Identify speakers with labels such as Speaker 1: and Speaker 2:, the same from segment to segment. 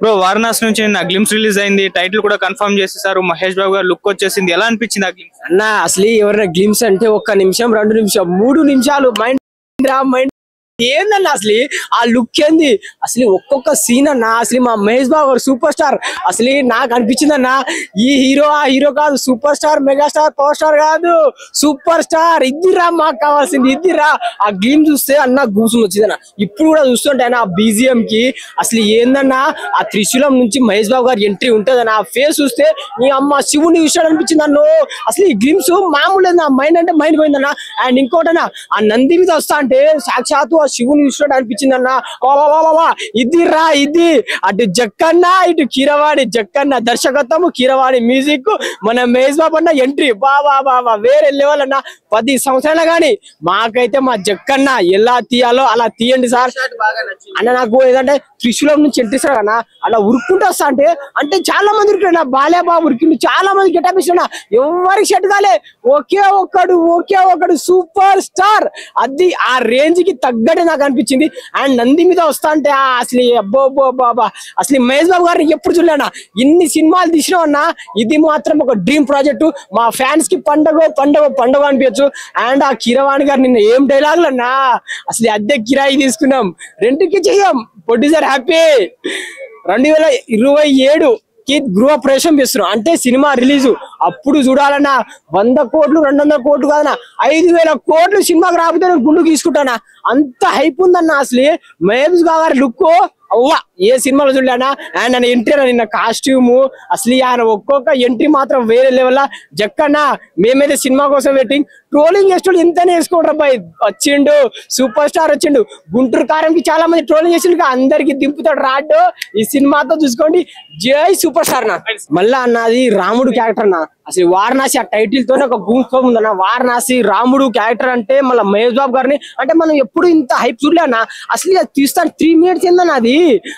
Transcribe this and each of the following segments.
Speaker 1: Bro Varanasi నుంచి నా glimpse release అయింది, టైటిల్ కూడా కన్ఫర్మ్ చేసేసారు, మహేష్ బాబు గారు లుక్ వచ్చేసింది, ఎలా అనిపించింది ఆ గ్లిమ్స్?
Speaker 2: అన్న అసలు ఎవరైనా గ్లిమ్స్ అంటే 1 నిమిషం 2 నిమిషం 3 నిమిషాలు మైండ్ ఏందన్న అసలు ఆ లుక్ ఏంది అసలు ఒక్కొక్క సీన్ అన్న. అసలు మా మహేష్ బాబు గారు సూపర్ స్టార్. అసలు నాకు అనిపించింది అన్న, ఈ హీరో ఆ హీరో కాదు, super star megastar power star కాదు, సూపర్ స్టార్. ఇద్దిరా మాకు కావాల్సింది, ఇద్దిరా. ఆ గ్లిమ్ చూస్తే అన్న గూసులు వచ్చిందన్న. ఇప్పుడు కూడా చూస్తుంటే ఆ BGM కి అసలు ఏందన్నా, ఆ త్రిశూలం నుంచి మహేష్ బాబు గారు ఎంట్రీ ఉంటదన్న. ఆ ఫేస్ చూస్తే నీ అమ్మ శివుని చూసాడు అనిపించింది అన్న. అసలు ఈ గ్లిమ్స్ మామూలు మైండ్ అంటే మైండ్ పోయిందన్న. అండ్ ఇంకోటన్నా, ఆ నంది మీద వస్తా అంటే సాక్షాత్తు శివుని చూసినట్టు అనిపించింది అన్న. ఇది రా ఇది, అటు జక్కన్న ఇటు కీరవాణి. జక్కన్న దర్శకత్వము, కీరవాణి మ్యూజిక్, మన మహేష్ బాబు అన్న ఎంట్రీ బాబా వేరే లెవెల్ అన్న. 10 సంవత్సరాలు గానీ మాకైతే మా జక్కన్న ఎలా తీయాలో అలా తీయండి సార్ అన్న. నాకు ఏదంటే త్రిశూలం నుంచి ఎంట్రీ సార్ అన్న, అలా ఉరుక్కుంటూ వస్తా అంటే చాలా మంది ఉరికినా, బాలేబాబు ఉరికిండు, చాలా మంది గెటప్ ఇస్తున్నా, ఎవరికి షెట్ కాలే. ఒకే ఒక్కడు సూపర్ స్టార్. అది ఆ రేంజ్ కి తగ్గట్టు నాకు అనిపించింది. అండ్ నంది మీద వస్తా అంటే అసలు అబ్బో బాబా, అసలు మహేష్ బాబు గారిని ఎప్పుడు చూడలేనా. ఇన్ని సినిమాలు తీసినామన్నా, ఇది మాత్రం ఒక డ్రీమ్ ప్రాజెక్టు. మా ఫ్యాన్స్ కి పండగ అనిపించచ్చు. అండ్ ఆ కీరవాణి గారు నిన్న ఏం డైలాగులు అన్నా, అసలు అద్దె కిరాయి తీసుకున్నాం, రెంట్కి చెయ్యం, ప్రొడ్యూసర్ హ్యాపీ. 2027 గృహ ప్రవేశం చేస్తున్నాం అంటే సినిమా రిలీజ్ అప్పుడు చూడాలన్నా 100 కోట్లు 200 కోట్లు కాదన్నా, 5,000 కోట్లు సినిమాకి రాకపోతే నేను గుండు తీసుకుంటానా. అంత హైప్ ఉందన్న. అసలు మహేష్ బాబు గారి లుక్ అవ్వా ఏ సినిమాలో చూడలేనా. అండ్ ఆయన ఎంట్రీ నిన్న కాస్ట్యూము, అసలు ఆయన ఒక్కొక్క ఎంట్రీ మాత్రం వేరే లెవెల్. జక్కన్న మేమైతే సినిమా కోసం వెయిటింగ్. ట్రోలింగ్ చేసేవాళ్ళు ఇంతనే వేసుకోండి అబ్బాయి, వచ్చిండు సూపర్ స్టార్ వచ్చిండు. గుంటూరు కారంకి చాలా మంది ట్రోలింగ్ చేసిండు, అందరికి దింపుతాడు రాడ్డు. ఈ సినిమాతో చూసుకోండి, జై సూపర్ స్టార్ నా. మళ్ళా అన్నది రాముడు క్యారెక్టర్ అన్న. అసలు వారణాసి ఆ టైటిల్ తోనే ఒక గూస్బంప్ ఉందన్న. వారణాసి రాముడు క్యారెక్టర్ అంటే మళ్ళీ మహేష్ బాబు గారిని అంటే మనం ఎప్పుడు ఇంత హైప్ చూడలేనా. అసలు అది తీస్తాను 3 మినిట్స్ ఏందన్న. అది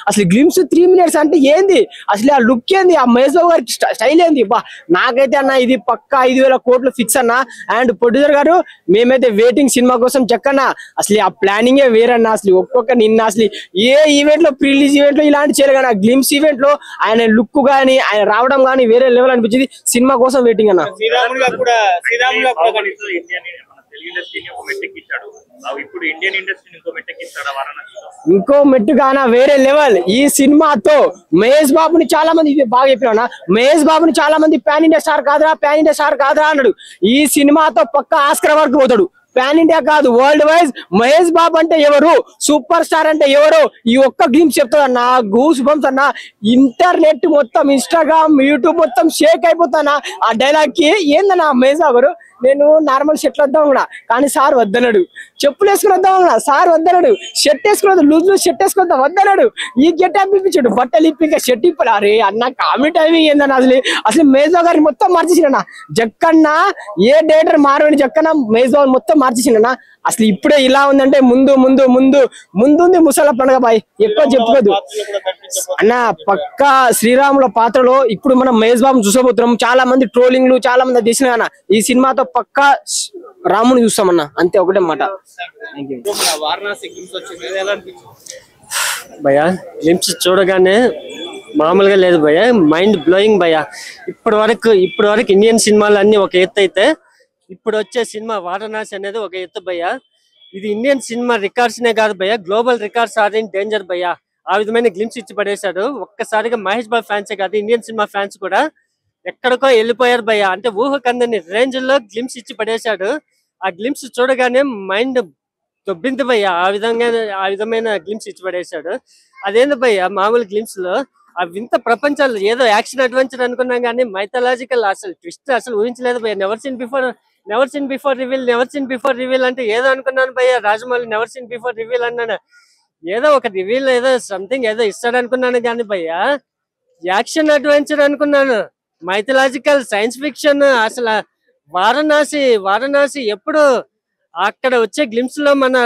Speaker 2: అసలు గ్లిమ్స్ 3 మినిట్స్ అంటే ఏంది, అసలు ఆ లుక్ ఏంది, ఆ మహేష్ బాబు గారి స్టైల్ ఏంది. నాకైతే అన్న ఇది పక్కా 5,000 కోట్లు ఫిక్స్ అన్న. అండ్ ప్రొడ్యూసర్ గారు మేమైతే వెయిటింగ్ సినిమా కోసం. చెక్కన్న అసలు ఆ ప్లానింగే వేరన్న. అసలు ఒక్కొక్క నిన్న అసలు ఏ ఈవెంట్ లో ప్రీలీజ్ ఈవెంట్ లో ఇలాంటి చేయరు కానీ, గ్లిమ్స్ ఈవెంట్ లో ఆయన లుక్ గానీ ఆయన రావడం గానీ వేరే లెవెల్ అనిపించింది. సినిమా కోసం వెయిటింగ్ అన్న. ఇంకో మెట్టు గానా వేరే లెవెల్. ఈ సినిమాతో మహేష్ బాబుని చాలా మంది బాగా చెప్పినా, మహేష్ బాబుని చాలా మంది పాన్ ఇండియా స్టార్ కాదురా అన్నాడు. ఈ సినిమాతో పక్క ఆస్కర్ వరకు పోతాడు. పాన్ ఇండియా కాదు, వరల్డ్ వైజ్. మహేష్ బాబు అంటే ఎవరు, సూపర్ స్టార్ అంటే ఎవరు, ఈ ఒక్క గ్లిమ్స్ చెప్తాదన్న. గూస్ బంప్స్ అన్న. ఇంటర్నెట్ మొత్తం, ఇన్స్టాగ్రామ్ యూట్యూబ్ మొత్తం షేక్ అయిపోతానా ఆ డైలాగ్ కి. ఏందన్నా మహేష్ బాబు, నేను నార్మల్ షర్ట్లు వద్దాం కూడా కానీ సార్ వద్దన్నాడు. చెప్పులు వేసుకుని వద్దాం కూడా సార్ వద్దన్నాడు. షర్ట్ వేసుకుని లూజ్ షర్ట్ వేసుకుందాం వద్దన్నాడు. ఈ గెటప్ ఇప్పించాడు, బట్టలు ఇప్పి ఇంకా షర్ట్ ఇప్పాడు. అరే అన్న కామెడీ టైమింగ్ ఏందన్న. అసలు మహేష్ బాబు గారిని మొత్తం మార్చేసిండన్న. జక్కన్న ఏ డైరెక్టర్ మారవేడి జక్కన్న మహేష్ బాబు మొత్తం మార్చేసిండన్న. అసలు ఇప్పుడే ఇలా ఉందంటే ముందుంది ముసల పండుగ బాయ్, ఎక్కువ చెప్పుకోదు అన్న. పక్కా శ్రీరాముల పాత్రలో ఇప్పుడు మనం మహేష్ బాబు చూసబోతున్నాం. చాలా మంది ట్రోలింగ్లు చాలా మంది తీసిన అన్న. ఈ సినిమాతో పక్కా రాముని చూస్తామన్నా, అంతే ఒకటే మాట.
Speaker 3: భయ్యా గ్లిమ్స్ చూడగానే మామూలుగా లేదు భయ్యా, మైండ్ బ్లోయింగ్ భయ్యా. ఇప్పటి వరకు ఇండియన్ సినిమాలు అన్ని ఒక ఎత్తు అయితే, ఇప్పుడు వచ్చే సినిమా వారణాసి అనేది ఒక ఎత్తు భయ్యా. ఇది ఇండియన్ సినిమా రికార్డ్స్ నే కాదు భయ్యా, global records are in danger భయ్యా. ఆ విధమైన గ్లిమ్స్ ఇచ్చి పడేశాడు. ఒక్కసారిగా మహేష్ బాబు ఫ్యాన్సే కాదు, ఇండియన్ సినిమా ఫ్యాన్స్ కూడా ఎక్కడికో వెళ్ళిపోయారు భయ్యా. అంటే ఊహకందని రేంజ్ లో గ్లిమ్స్ ఇచ్చి పడేశాడు. ఆ గ్లిమ్స్ చూడగానే మైండ్ దొబ్బింది భయ్యా. ఆ విధమైన గ్లిమ్స్ ఇచ్చి పడేశాడు. అదేంది భయ్యా మామూలు గ్లిమ్స్ లో ఆ వింత ప్రపంచాలు, ఏదో యాక్షన్ అడ్వెంచర్ అనుకున్నాం కానీ మైథలాజికల్ అసలు ట్విస్ట్ అసలు ఊహించలేదు భయ్యా. నెవర్ సీన్ బిఫోర్ రివీల్ అంటే ఏదో అనుకున్నాను భయ్యా. Rajamouli never seen before reveal అన్నాను. ఏదో ఒక రివీల్ ఏదో సంథింగ్ ఏదో ఇస్తాడు అనుకున్నాను కానీ భయ్యా, యాక్షన్ అడ్వెంచర్ అనుకున్నాను, మైథలాజికల్ సైన్స్ ఫిక్షన్. అసలు వారణాసి ఎప్పుడు అక్కడ వచ్చే గ్లిమ్స్ లో మన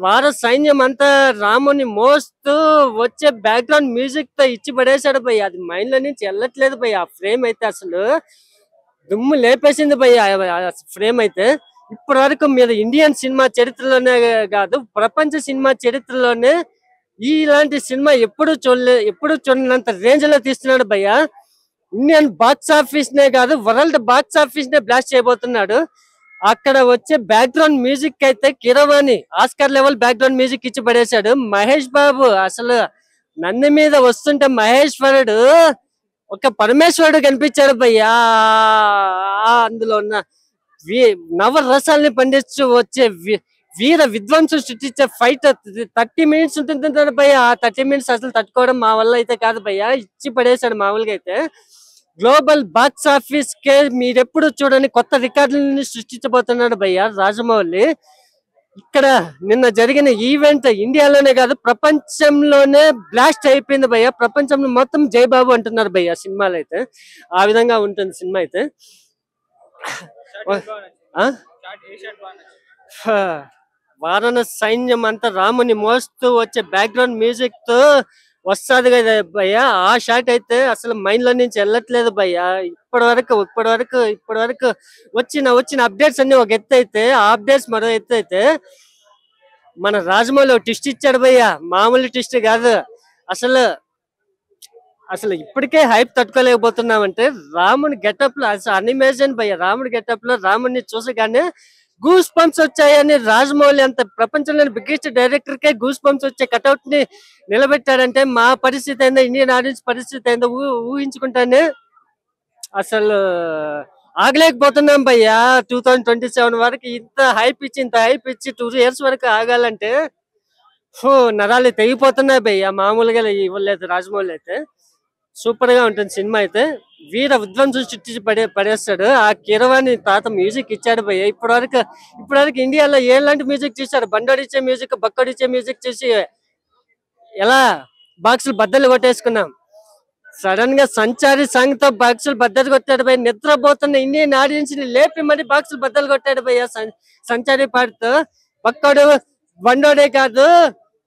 Speaker 3: వార సైన్యం అంతా రాముని మోస్తూ వచ్చే బ్యాక్గ్రౌండ్ మ్యూజిక్ తో ఇచ్చి పడేశాడు భయ్య. అది మైండ్ లో నుంచి వెళ్ళట్లేదు భయ్య. ఆ ఫ్రేమ్ అయితే అసలు దుమ్ము లేపేసింది భయ్య. ఫ్రేమ్ అయితే ఇప్పటి వరకు మీరు ఇండియన్ సినిమా చరిత్రలోనే కాదు, ప్రపంచ సినిమా చరిత్రలోనే ఇలాంటి సినిమా ఎప్పుడు చూడనంత రేంజ్ లో తీస్తున్నాడు భయ్య. ఇండియన్ బాక్స్ ఆఫీస్ నే కాదు, వరల్డ్ బాక్స్ ఆఫీస్ నే బ్లాస్ట్ చేయబోతున్నాడు. అక్కడ వచ్చే బ్యాక్గ్రౌండ్ మ్యూజిక్ అయితే Keeravani Oscar level background music ఇచ్చి పడేశాడు. మహేష్ బాబు అసలు నంది మీద వస్తుంటే మహేశ్వరుడు ఒక పరమేశ్వరుడు కనిపించాడు భయ్యా. అందులో ఉన్న నవరసాలని పండించు వచ్చే వీర విధ్వంసం సృష్టించే ఫైట్ 30 minutes ఉంటుంది భయ్య. ఆ 30 minutes అసలు తట్టుకోవడం మా వల్ల అయితే కాదు భయ్య. ఇచ్చి పడేశాడు. మామూలుగా అయితే గ్లోబల్ బాక్స్ ఆఫీస్ కే మీరెప్పుడు చూడని కొత్త రికార్డులని సృష్టించబోతున్నాడు భయ్య రాజమౌళి. ఇక్కడ నిన్న జరిగిన ఈవెంట్ ఇండియాలోనే కాదు ప్రపంచంలోనే బ్లాస్ట్ అయిపోయింది భయ్య. ప్రపంచంలో మొత్తం జయబాబు అంటున్నారు భయ్య సినిమాలు అయితే. ఆ విధంగా ఉంటుంది సినిమా అయితే. వారణాసి సైన్యం అంతా రాముని మోస్తూ వచ్చే బ్యాక్గ్రౌండ్ మ్యూజిక్ తో వస్తుంది కదా భయ్య. ఆ షాట్ అయితే అసలు మైండ్ లో నుంచి వెళ్ళట్లేదు భయ్య. ఇప్పటి వరకు వచ్చిన అప్డేట్స్ అన్ని ఒక ఎత్తు అయితే, ఆ అప్డేట్స్ మరో ఎత్తు అయితే, మన రాజమౌళి ట్విస్ట్ ఇచ్చాడు భయ్య. మామూలు ట్విస్ట్ కాదు. అసలు ఇప్పటికే హైప్ తట్టుకోలేకపోతున్నామంటే రాముని గెటప్ లో అనిమేషన్ భయ్య. రాముడి గెటప్ లో రాముడిని చూసగానే గూస్ పంప్స్ వచ్చాయని రాజమౌళి అంత ప్రపంచంలోని బిగ్గెస్ట్ డైరెక్టర్ కే గూస్ పంప్స్ వచ్చే కట్అవుట్ ని నిలబెట్టాడంటే మా పరిస్థితి ఏందో, ఇండియన్ ఆడియన్స్ పరిస్థితి ఏందో ఊహించుకుంటానే అసలు ఆగలేకపోతున్నాం భయ్యా. 2027 వరకు ఇంత హైప్ ఇచ్చి 2 years వరకు ఆగాలంటే నరాలు తెగిపోతున్నాయి భయ్యా. మామూలుగా ఇవ్వలేదు రాజమౌళి అయితే. సూపర్ గా ఉంటుంది సినిమా అయితే. వీర విధ్వంసం సృష్టించి పడేస్తాడు. ఆ కిరవాణి తాత మ్యూజిక్ ఇచ్చాడు భయ్య. ఇప్పటి వరకు ఇండియాలో ఎలాంటి మ్యూజిక్ చూసాడు? బండోడిచ్చే మ్యూజిక్, బక్కడిచ్చే మ్యూజిక్ చూసి ఎలా బాక్సులు బద్దలు కొట్టేసుకున్నాం. సడన్ గా సంచారి సాంగ్ తో బాక్సులు బద్దలు కొట్టాడు భయ్య. నిద్రపోతున్న ఇండియన్ ఆడియన్స్ ని లేపి మరి బాక్సులు బద్దలు కొట్టాడు భయ్య సంచారి పాడుతూ. బక్కడు బండోడే కాదు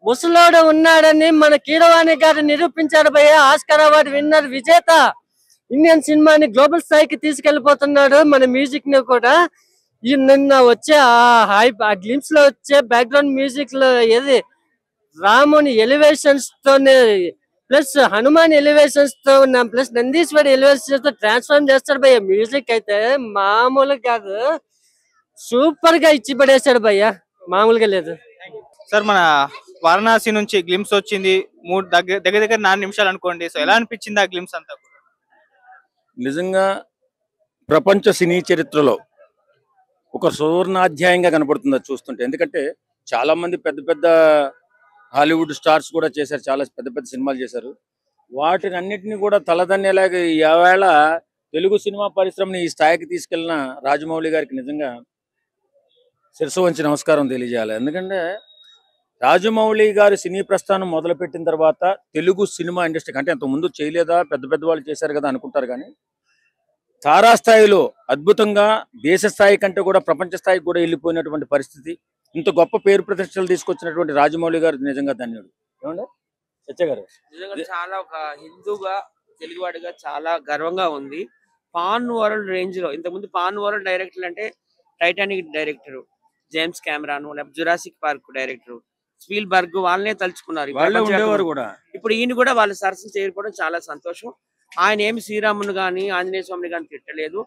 Speaker 3: ముసలోడు ఉన్నాడని మన కీరవాణి గారు నిరూపించారు భయ్య. ఆస్కార్ అవార్డు విన్నర్ విజేత ఇండియన్ సినిమాని గ్లోబల్ స్థాయికి తీసుకెళ్లిపోతున్నాడు. మన మ్యూజిక్ ని కూడా నిన్న వచ్చే ఆ గ్లిమ్స్ లో వచ్చే బ్యాక్గ్రౌండ్ మ్యూజిక్ లో ఏది రాముని ఎలివేషన్స్ తోనే ప్లస్ హనుమాన్ ఎలివేషన్స్ తో ప్లస్ నందీశ్వరి ఎలివేషన్స్ తో ట్రాన్స్ఫార్మ్ చేస్తాడు భయ్య. మ్యూజిక్ అయితే మామూలుగా కాదు, సూపర్ గా ఇచ్చి పడేశాడు భయ్య. మామూలుగా లేదు
Speaker 1: సార్. మన వారణాసి నుంచి గ్లిమ్స్ వచ్చింది, దగ్గర 4 నిమిషాలు అనుకోండి. సో ఎలా అనిపించింది ఆ గ్లిమ్స్ అంతా?
Speaker 4: నిజంగా ప్రపంచ సినీ చరిత్రలో ఒక సువర్ణాధ్యాయంగా కనపడుతుంది అది చూస్తుంటే. ఎందుకంటే చాలా మంది పెద్ద హాలీవుడ్ స్టార్స్ కూడా చేశారు, చాలా పెద్ద సినిమాలు చేశారు. వాటిని అన్నిటిని కూడా తలదన్నేలాగా ఈవేళ తెలుగు సినిమా పరిశ్రమని ఈ స్థాయికి తీసుకెళ్లిన రాజమౌళి గారికి నిజంగా శిరస్సు వంచి నమస్కారం తెలియజేయాలి. ఎందుకంటే రాజమౌళి గారి సినీ ప్రస్థానం మొదలుపెట్టిన తర్వాత తెలుగు సినిమా ఇండస్ట్రీకి, అంటే అంత ముందు చేయలేదా, పెద్ద వాళ్ళు చేశారు కదా అనుకుంటారు, కానీ తారాస్థాయిలో అద్భుతంగా దేశ స్థాయి కంటే కూడా ప్రపంచ స్థాయికి కూడా వెళ్ళిపోయినటువంటి పరిస్థితి. ఇంత గొప్ప పేరు ప్రతిష్టలు తీసుకొచ్చినటువంటి రాజమౌళి గారు నిజంగా ధన్యుడు. ఏమండి సత్య గారు?
Speaker 5: నిజంగా చాలా ఒక హిందూగా తెలుగువాడిగా చాలా గర్వంగా ఉంది. పాన్ వరల్డ్ రేంజ్ లో ఇంతకుముందు పాన్ వరల్డ్ డైరెక్టర్ అంటే టైటానిక్ డైరెక్టర్ జేమ్స్ కెమెరాను, లేకపోతే జురాసిక్ పార్క్ డైరెక్టర్ స్పీల్ బర్గ్ వాళ్ళనే తలుచుకున్నారు. ఇప్పుడు ఈయన కూడా వాళ్ళ సరస్సు చేరుకోవడం చాలా సంతోషం. ఆయన ఏమి శ్రీరాముని గాని ఆంజనేయ స్వామిని గాని తిట్టలేదు.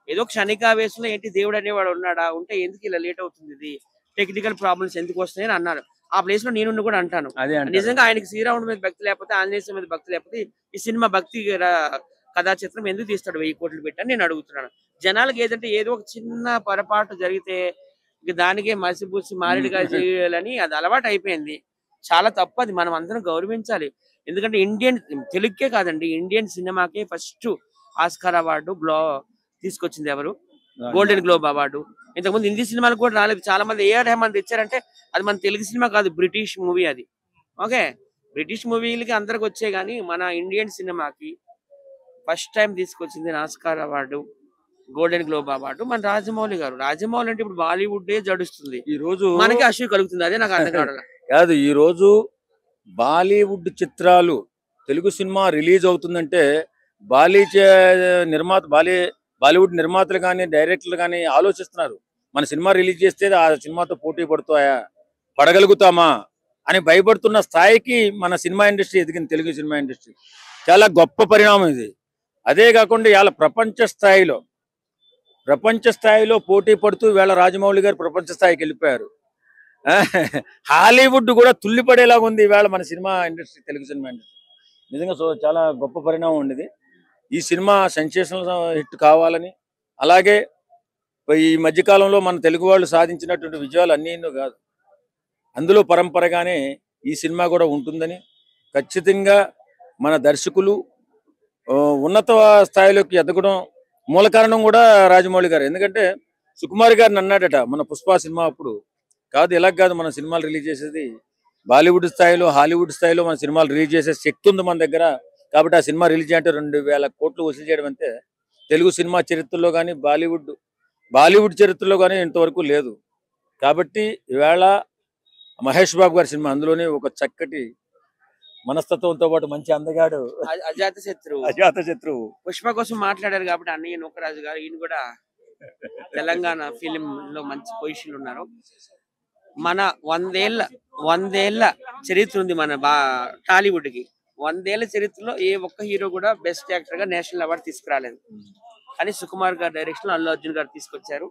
Speaker 5: ఏదో క్షణికావేశంలో ఏంటి దేవుడు అనేవాడు ఉన్నాడా, ఉంటే ఎందుకు ఇలా లేట్ అవుతుంది, ఇది టెక్నికల్ ప్రాబ్లమ్స్ ఎందుకు వస్తాయని అన్నారు. ఆ ప్లేస్ లో నేను కూడా అంటాను, నిజంగా ఆయనకి శ్రీరాముడి మీద భక్తి లేకపోతే, ఆంజనేయ స్వామి మీద భక్తి లేకపోతే ఈ సినిమా భక్తి కథా చిత్రం ఎందుకు తీస్తాడు 1000 కోట్లు పెట్టి అని నేను అడుగుతున్నాను. జనాలకి ఏదంటే ఏదో ఒక చిన్న పొరపాటు జరిగితే ఇక దానికే మసిపూసి మారేడుగా చేయాలని అది అలవాటు అయిపోయింది. చాలా తప్పు. అది మనం అందరం గౌరవించాలి. ఎందుకంటే ఇండియన్ తెలుగుకే కాదండి, ఇండియన్ సినిమాకే ఫస్ట్ ఆస్కార్ అవార్డు తీసుకొచ్చింది ఎవరు? Golden globe award. ఇంతకుముందు హిందీ సినిమాలకు కూడా రాలేదు. చాలా మంది ఏఆర్ రెహమాన్ తెచ్చారంటే అది మన తెలుగు సినిమా కాదు, బ్రిటిష్ మూవీ అది. ఓకే, బ్రిటిష్ మూవీలకి అందరికి వచ్చే గానీ మన ఇండియన్ సినిమాకి ఫస్ట్ టైం తీసుకొచ్చింది Oscar award, golden globe award మన రాజమౌళి గారు. రాజమౌళి అంటే ఇప్పుడు బాలీవుడ్ జడుస్తుంది, ఈ రోజు మనకి అసూయ కలుగుతుంది. అదే నాకు అర్థం
Speaker 4: కాదు. ఈ రోజు బాలీవుడ్ చిత్రాలు తెలుగు సినిమా రిలీజ్ అవుతుందంటే బాలీవుడ్ నిర్మాతలు కానీ డైరెక్టర్లు కానీ ఆలోచిస్తున్నారు, మన సినిమా రిలీజ్ చేస్తే ఆ సినిమాతో పోటీ పడగలుగుతామా, అని భయపడుతున్న స్థాయికి మన సినిమా ఇండస్ట్రీ ఎదిగింది. తెలుగు సినిమా ఇండస్ట్రీ చాలా గొప్ప పరిణామం ఇది. అదే కాకుండా ఇవాళ ప్రపంచ స్థాయిలో పోటీ పడుతూ ఇవాళ రాజమౌళి గారు ప్రపంచ స్థాయికి వెళ్ళిపోయారు. హాలీవుడ్ కూడా తుల్లిపడేలాగా ఉంది ఇవాళ మన cinema industry, Telugu cinema industry. నిజంగా చాలా గొప్ప పరిణామం ఉండేది. ఈ సినిమా సెన్సేషనల్ హిట్ కావాలని, అలాగే ఈ మధ్యకాలంలో మన తెలుగు వాళ్ళు సాధించినటువంటి విజయాలు అన్నీ కాదు, అందులో పరంపరగానే ఈ సినిమా కూడా ఉంటుందని ఖచ్చితంగా మన దర్శకులు ఉన్నత స్థాయిలోకి ఎదగడం మూల కారణం కూడా రాజమౌళి గారు. ఎందుకంటే సుకుమార్ గారిని అన్నాడట మన పుష్ప సినిమా అప్పుడు, కాదు ఇలా కాదు మన సినిమాలు రిలీజ్ చేసేది బాలీవుడ్ స్థాయిలో, హాలీవుడ్ స్థాయిలో మన సినిమాలు రిలీజ్ చేసే శక్తి ఉంది మన దగ్గర, కాబట్టి ఆ సినిమా రిలీజ్ అంటే 2000 కోట్లు వసూలు చేయడం అంతే తెలుగు సినిమా చరిత్రలో కానీ బాలీవుడ్ చరిత్రలో కానీ ఇంతవరకు లేదు. కాబట్టి ఈవేళ మహేష్ బాబు గారి సినిమా, అందులోనే ఒక చక్కటి మనస్తత్వంతో పాటు మంచి అందగాడు, అజాత శత్రువు
Speaker 5: పుష్ప కోసం మాట్లాడారు కాబట్టి అన్నయ్య నూకరాజు గారు, ఈయన కూడా తెలంగాణ ఫిలిం లో మంచి పొజిషన్ ఉన్నారు. మన 100 ఏళ్ల చరిత్ర ఉంది మన టాలీవుడ్ కి. 100 ఏళ్ల చరిత్రలో ఏ ఒక్క హీరో కూడా బెస్ట్ యాక్టర్ గా నేషనల్ అవార్డు తీసుకురాలేదు. కానీ సుకుమార్ గారి డైరెక్షన్ లో అల్లు అర్జున్ గారు తీసుకొచ్చారు.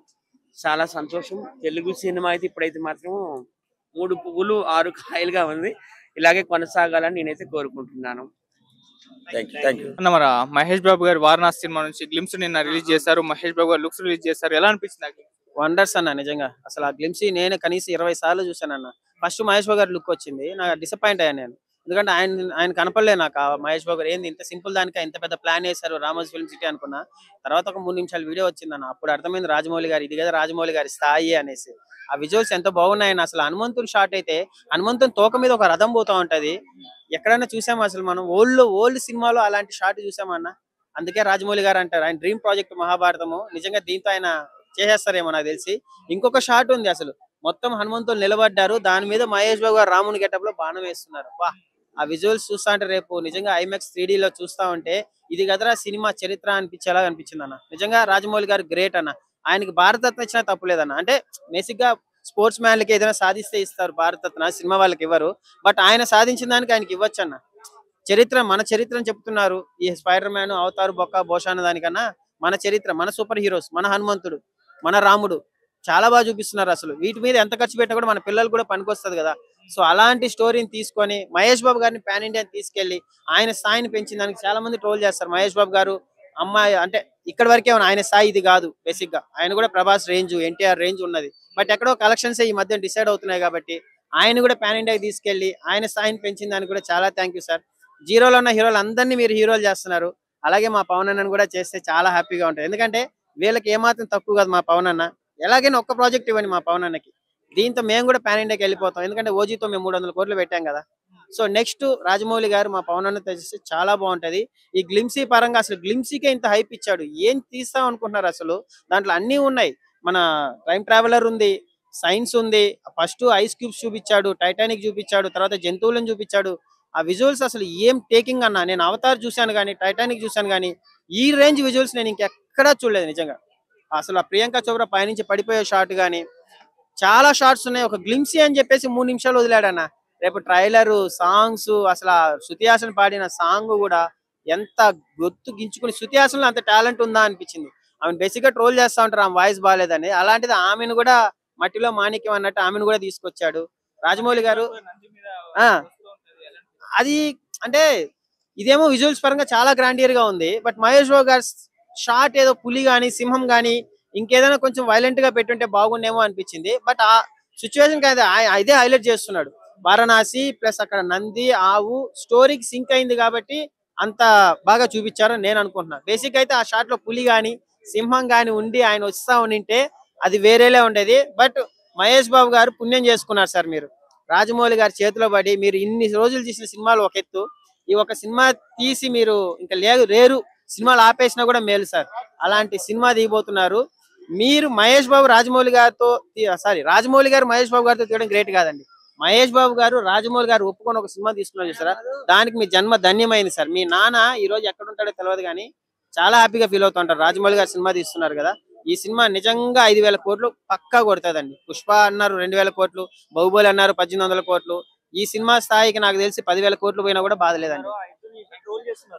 Speaker 5: చాలా సంతోషం. తెలుగు సినిమా అయితే ఇప్పుడైతే మాత్రం 3 పువ్వులు 6 కాయలుగా ఉంది. ఇలాగే కొనసాగాలని నేనైతే కోరుకుంటున్నాను.
Speaker 1: మన మహేష్ బాబు గారు వారణాసి సినిమా నుంచి గ్లిమ్స్ నిన్న రిలీజ్ చేశారు. మహేష్ బాబు గారు లుక్స్ రిలీజ్ చేశారు. ఎలా అనిపించింది?
Speaker 2: వండర్స్ అన్న, నిజంగా అసలు ఆ గ్లిమ్స్ నేను కనీసం 20 సార్లు చూసాను అన్న. ఫస్ట్ మహేష్ బాబు గారి లుక్ వచ్చింది, నాకు డిసప్పాయింట్ అయ్యాను నేను. ఎందుకంటే ఆయన కనపడలే నాకు. ఆ మహేష్ బాబు గారు ఏంది ఇంత సింపుల్ దానికి ఇంత పెద్ద ప్లాన్ వేశారు రామోజీ ఫిల్మ్ సిటీ అనుకున్నా. తర్వాత ఒక 3 నిమిషాలు వీడియో వచ్చింది అన్న, అప్పుడు అర్థమైంది రాజమౌళి గారు ఇది కదా రాజమౌళి గారి స్థాయి అనేసి. ఆ విజువల్స్ ఎంత బాగున్నాయని. అసలు హనుమంతుడు షాట్ అయితే హనుమంతుని తోక మీద ఒక రథం పోతా ఉంటది. ఎక్కడైనా చూసామా అసలు మనం? ఓల్డ్ సినిమాలో అలాంటి షాట్ చూసామన్న. అందుకే రాజమౌళి గారు అంటారు ఆయన డ్రీమ్ ప్రాజెక్ట్ మహాభారతము. నిజంగా దీంతో ఆయన చేసేస్తారేమో నాకు తెలిసి. ఇంకొక షాట్ ఉంది అసలు, మొత్తం హనుమంతులు నిలబడ్డారు, దాని మీద మహేష్ బాబు గారు రాముని గెటప్ లో బాణం వేస్తున్నారు. వా, ఆ విజువల్స్ చూస్తా అంటే రేపు నిజంగా IMAX 3D లో చూస్తా ఉంటే ఇది కదరా సినిమా చరిత్ర అనిపించేలా అనిపించింది అన్న. నిజంగా రాజమౌళి గారు గ్రేట్ అన్న. ఆయనకి భారతరత్న ఇచ్చినా తప్పులేదన్న. అంటే బేసిక్ గా స్పోర్ట్స్ మ్యాన్లకి ఏదైనా సాధిస్తే ఇస్తారు భారతరత్న, సినిమా వాళ్ళకి ఇవ్వరు. బట్ ఆయన సాధించిన దానికి ఆయనకి ఇవ్వచ్చు అన్న. మన చరిత్రను చెప్తున్నారు. ఈ స్పైడర్ మ్యాన్, అవతారు, బొక్క, బోషా అన్న దానికన్నా మన చరిత్ర, మన సూపర్ హీరోస్, మన హనుమంతుడు, మన రాముడు చాలా బాగా చూపిస్తున్నారు. అసలు వీటి మీద ఎంత ఖర్చు పెట్టినా కూడా మన పిల్లలు కూడా పనికొస్తుంది కదా. సో అలాంటి స్టోరీని తీసుకొని మహేష్ బాబు గారిని పాన్ ఇండియా తీసుకెళ్లి ఆయన స్థాయిని పెంచిన దానికి చాలా మంది ట్రోల్ చేస్తారు. మహేష్ బాబు గారు అమ్మాయి అంటే ఇక్కడ వరకే ఆయన స్థాయి ఇది కాదు. బేసిక్ గా ఆయన కూడా ప్రభాస్ రేంజ్, NTR రేంజ్ ఉన్నది. బట్ ఎక్కడో కలెక్షన్స్ ఈ మధ్య డిసైడ్ అవుతున్నాయి కాబట్టి ఆయన కూడా పాన్ ఇండియాకి తీసుకెళ్లి ఆయన స్థాయిని పెంచిన దానికి కూడా చాలా థ్యాంక్ యూ సార్. జీరోలో ఉన్న హీరోలు అందరినీ మీరు హీరోలు చేస్తున్నారు. అలాగే మా పవన్ అన్నను కూడా చేస్తే చాలా హ్యాపీగా ఉంటుంది. ఎందుకంటే వీళ్ళకి ఏమాత్రం తక్కువ కాదు మా పవన్ అన్న. ఎలాగైనా ఒక్క ప్రాజెక్ట్ ఇవ్వండి మా పవన్ అన్నకి, దీంతో మేము కూడా పాన్ ఇండియాకి వెళ్ళిపోతాం. ఎందుకంటే ఓజీతో మేము 300 కోట్లు పెట్టాం కదా. సో నెక్స్ట్ రాజమౌళి గారు మా పవన్ అన్న తెచ్చిస్తే చాలా బాగుంటది. ఈ గ్లిమ్సీ పరంగా అసలు గ్లిమ్సీకే ఇంత హైప్ ఇచ్చాడు. ఏం తీస్తాం అనుకుంటున్నారు అసలు? దాంట్లో అన్ని ఉన్నాయి. మన టైం ట్రావెలర్ ఉంది, సైన్స్ ఉంది, ఫస్ట్ ఐస్ క్యూబ్స్ చూపించాడు, టైటానిక్ చూపించాడు, తర్వాత జంతువులను చూపించాడు. ఆ విజువల్స్ అసలు ఏం టేకింగ్ అన్న. నేను అవతార్ చూశాను కానీ, టైటానిక్ చూశాను కానీ, ఈ రేంజ్ విజువల్స్ నేను ఇంకెక్కడా చూడలేదు నిజంగా. అసలు ఆ ప్రియాంక చోప్రా పైనుంచి పడిపోయే షాట్ కానీ చాలా షార్ట్స్ ఉన్నాయి. ఒక గ్లిమ్సీ అని చెప్పేసి 3 నిమిషాలు వదిలాడన్న. రేపు ట్రైలర్, సాంగ్స్, అసలు శృతి హాసన్ పాడిన సాంగ్ కూడా ఎంత గొత్తు గించుకుని, శృతి హాసన్ లో అంత టాలెంట్ ఉందా అనిపించింది. ఆమెను బేసిక్ గా ట్రోల్ చేస్తా ఉంటారు ఆమె వాయిస్ బాగాలేదని, అలాంటిది ఆమెను కూడా మట్టిలో మాణిక్యం అన్నట్టు ఆమెను కూడా తీసుకొచ్చాడు రాజమౌళి గారు. అది అంటే ఇదేమో విజువల్స్ పరంగా చాలా గ్రాండియర్ గా ఉంది. బట్ మహేష్ బాబు గారు షాట్ ఏదో పులి గాని, సింహం గాని, ఇంకేదైనా కొంచెం వైలెంట్ గా పెట్టుంటే బాగుండేమో అనిపించింది. బట్ ఆ సిచ్యువేషన్ ఇదే హైలైట్ చేస్తున్నాడు. వారణాసి ప్లస్ అక్కడ నంది, ఆవు స్టోరీకి సింక్ అయింది కాబట్టి అంత బాగా చూపించారని నేను అనుకుంటున్నా. బేసిక్ అయితే ఆ షాట్ లో పులి గాని, సింహం గాని ఉండి ఆయన వస్తా ఉండింటే అది వేరేలే ఉండేది. బట్ మహేష్ బాబు గారు పుణ్యం చేసుకున్నారు సార్. మీరు రాజమౌళి గారి చేతిలో పడి మీరు ఇన్ని రోజులు తీసిన సినిమాలు ఒక ఎత్తు, ఈ ఒక సినిమా తీసి మీరు ఇంకా రేరు సినిమాలు ఆపేసినా కూడా మేలు సార్. అలాంటి సినిమా తీయబోతున్నారు మీరు. మహేష్ బాబు రాజమౌళి గారితో రాజమౌళి గారు మహేష్ బాబు గారితో తీయడం గ్రేట్ కాదండి. మహేష్ బాబు గారు రాజమౌళి గారు ఒప్పుకొని ఒక సినిమా తీసుకున్నారు చూసారా, దానికి మీ జన్మ ధన్యమైంది సార్. మీ నాన్న ఈ రోజు ఎక్కడ ఉంటాడో తెలియదు కానీ చాలా హ్యాపీగా ఫీల్ అవుతుంటారు. రాజమౌళి గారు సినిమా తీస్తున్నారు కదా, ఈ సినిమా నిజంగా 5,000 కోట్లు పక్కా కొడుతుందండి. పుష్ప అన్నారు 2,000 కోట్లు, బాహుబలి అన్నారు 1,800 కోట్లు,
Speaker 6: ఈ సినిమా స్థాయికి నాకు తెలిసి 10,000 కోట్లు పోయినా కూడా బాధ లేదండి.